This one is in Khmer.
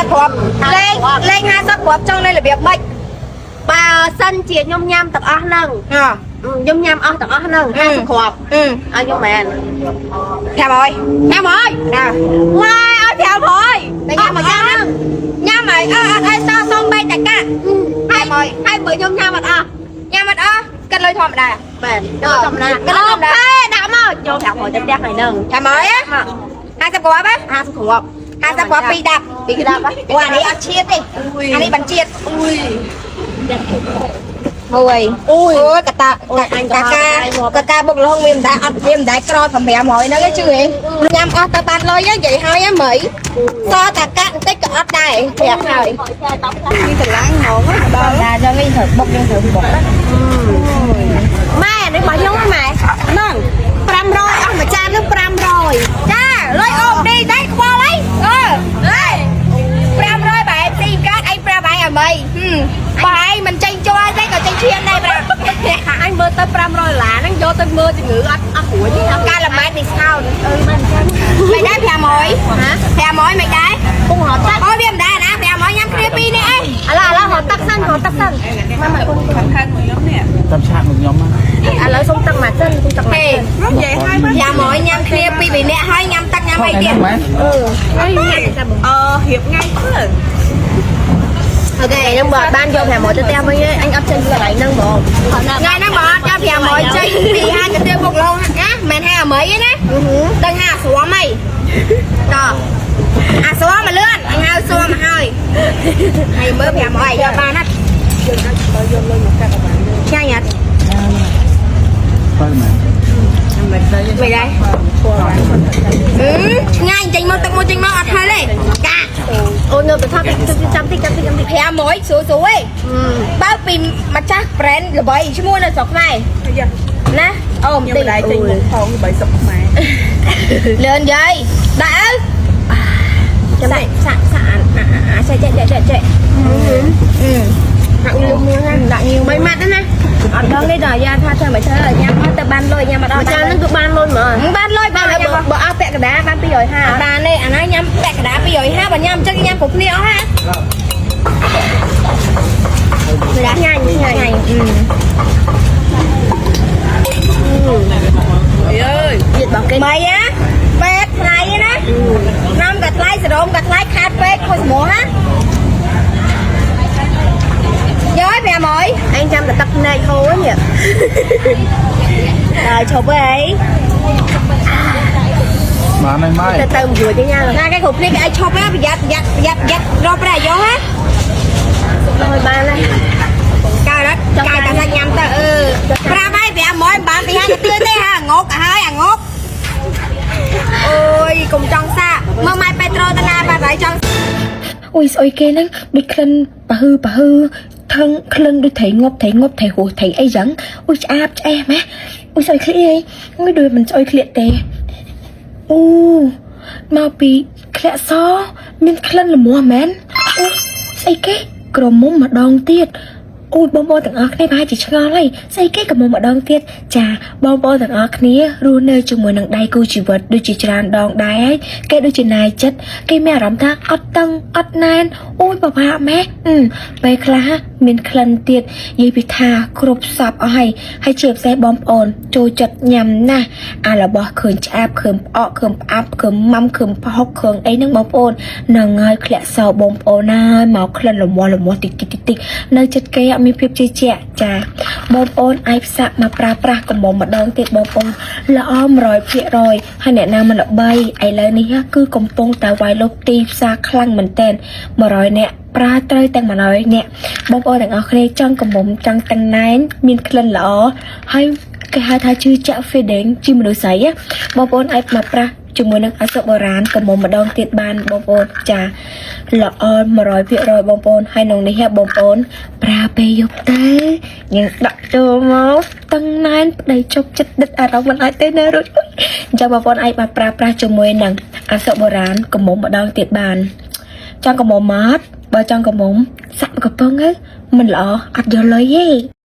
50 គ្រាប់លេង50គ្រាប់ចង់នៅរបៀបម៉េចបើសិនជាខ្ញុំញ៉ាំទាំងអស់ហ្នឹងខ្ញុំញ៉ាំអស់ទាំងអស់ហ្នឹង50គ្រាប់ឲ្យខ្ញុំមែន500ណាឡាយឲ្យ500តែញ៉ាំមកយ៉ាងហ្នឹងញ៉ាំហើយអត់ឲ្យសុំបែកតាកាហើយបើខ្ញុំញ៉ាំអត់អស់គិតលុយធម្មតាមែនធម្មតាគិតលុយធម្មតាដាក់មកយក500ទៅផ្ទះថ្ងៃហ្នឹង500 50គ្រាប់50គ្រាប់2ដាប់ពីដាប់អូអានេះអត់ជាតិទេអានេះបញ្ជាតិអូយកតាបុកលហុងមានតែអត់មានតែក្រ500ហ្នឹងឯងជឿហ៎ញ៉ាំអស់ទៅបានលុយហ្នឹងនិយាយហើយហ្មងសតាកាបន្តិចក៏អត់ដែរប្រាប់ហើយមានកម្លាំងហ្មងដល់ដល់យើងនេះត្រូវបុកយើងត្រូវបុកម៉ែនេះរបស់ខ្ញុំម៉ែហ្នឹង500អស់មួយចាននឹង500ចាលុយអូបឌីតែខ្វល់អី500បែបទីកាត់អីប្រាប់ឯងអ្មីបើឯងមិនចេញជ័រទេក៏ចេញឈាមដែរប្រាប់អញមើលទៅ$500ហ្នឹងយកទៅមើលជំងឺអត់រួចទេកាលម៉ែតនេះស្ោតមិនចឹងមិនដែរ500មិនដែរពុំហត់ទឹកអូវាមិនដែរណា500ញ៉ាំគ្នាពីរនេះអីឥឡូវហត់ទឹកសិនមកគុំខាងខ្ញុំនេះតាមឆាកមកខ្ញុំឥឡូវសុំទឹកមកសិនសុំទឹកទេនិយាយឲ្យ500ញ៉ាំគ្នាពីរនាក់ហើយញ៉ាំទឹកញ៉ាំអីទៀតរៀបថ្ងៃធ្វើអូខេខ្ញុំបើបានយក500ទៅផ្ទះវិញអញអត់ចេញពីកន្លែងហ្នឹងហ្មងថ្ងៃហ្នឹងបើអត់យក500ចេញពីហាទៅទៀតពុកឡងណាមិនហាអមីទេណាដឹងហាស្រាំអីតអាស្រាំមកលឿនអញហៅស្រាំមកហើយមើល500យកបានណាយើងអាចបើយកលុយមកកាត់បានចាញ់អត់បើមែនមិនដែរឆ្ងាយចេញមកទឹកមកចេញមកអត់ហើយទេកាអូននៅទៅថតចាំតិច500ស្រួលឯងបើពីម្ចាស់ brand ល្បីឈ្មោះនៅស្រុកខ្មែរណាអូមតិចដែរចេញមកផងល្បីស្រុកខ្មែរលឿនយាយដាក់ចាំសាក់ចេះហាក់លឿនមួយហ្នឹងដាក់ញៀវ3ម៉ាត់ណាអត់ដឹងទេដល់យ៉ាថាធ្វើមិនធ្វើញ៉ាំអត់ទៅបានលុយញ៉ាំអត់ដល់ចាហ្នឹងគឺបានលុយហ្មងបានលុយបើអស់ពាក់កណ្ដាលបាន250បានទេអាហ្នឹងញ៉ាំពាក់កណ្ដាល250បើញ៉ាំអញ្ចឹងញ៉ាំគ្រប់គ្នាអស់ហាញ៉ាំអើយទៀតបងគេបាយណាពេកថ្លៃណាnăm cảថ្លៃសរោមក៏ថ្លៃខាតពេកខុសហ្មងណាយក500អញចាំតែទឹកភ្នែកហូរញ៉ហើយឈប់អីបានហើយម៉ែទៅមួយទេញ៉ាណាគេគ្រប់គ្នាគេឲ្យឈប់ណាប្រយ័ត្នរកប្រយោជន៍ណាហើយបានហើយកាយតែសាច់ញ៉ាំទៅប្រាប់ឲ្យ500បានពីហើយទៅទៀតទេហាងកហើយអាងកអូយកុំចង់សាមើលម៉ែពេត្រូតាណាបាត់ហើយចង់អូយស្អុយគេហ្នឹងដូចក្លិនបើហឺថឹងក្លិនដូចត្រីងប់ត្រីហួសត្រីអីចឹងអូយឆ្អាបឆ្អែម៉ែអូយស្អុយឃ្លៀអីអូយដូចមិនស្អុយឃ្លៀទេអូមកពីធ្លាក់សមានក្លិនល្មមមែនអូស្អីគេក្រមុំម្ដងទៀតអូយបងប្អូនទាំងអស់គ្នាប្រហែលជាឆ្ងល់ហើយស្អីគេក៏មកម្ដងទៀតចាបងប្អូនទាំងអស់គ្នារស់នៅជាមួយនឹងដៃគូជីវិតដូចជាច្រើនដងដែរគេដូចជាណាយចិត្តគេមានអារម្មណ៍ថាអត់តឹងអត់ណែនអូយពិបាកម៉ែពេលខ្លះមានក្លិនទៀតនិយាយពីថាគ្រប់សពអស់ហើយជាពិសេសបងប្អូនចូលចិត្តញ៉ាំណាស់អារបស់ឃើញឆ្អាបឃើញផ្អកឃើញផ្អាប់ឃើញម៉ាំឃើញផុសឃើញអីហ្នឹងបងប្អូននឹងហើយធ្លាក់សោបងប្អូនហើយមកក្លិនល្មមតិចនៅចិត្តគេមានភាពជឿជាក់ចាបងប្អូនអាចផ្សាក់មកប្រើប្រាស់កំមុំម្ដងទៀតបងប្អូនល្អ100%ហើយអ្នកណាមិនល្បីឥឡូវនេះគឺកំពុងតែវាយលុកទីផ្សារខ្លាំងមែនតើ100នាក់ប្រើត្រូវទាំង100នាក់បងប្អូនទាំងអស់គ្នាចង់កំមុំចង់ទាំងណែនមានក្លិនល្អហើយគេហៅថាជឿជាក់ feeding ជាមនុស្សស្រីបងប្អូនអាចមកប្រាស់ជាមួយនឹងអសុបុរាណកំមុំម្ដងទៀតបានបងប្អូនចាល្អ100%បងប្អូនហើយក្នុងនេះបងប្អូនប្រើពេលយប់ទៅយើងដាក់ចូលមកតឹងណែនប្តីជប់ចិត្តដិតអារម្មណ៍មិនអាចទៅនៅរួចអញ្ចឹងបងប្អូនអាចមកប្រើប្រាស់ជាមួយនឹងអសុបុរាណកំមុំម្ដងទៀតបានចង់កំមុំមកបើចង់កំមុំសាក់កំប៉ុងទៅមិនល្អអត់យកលុយទេ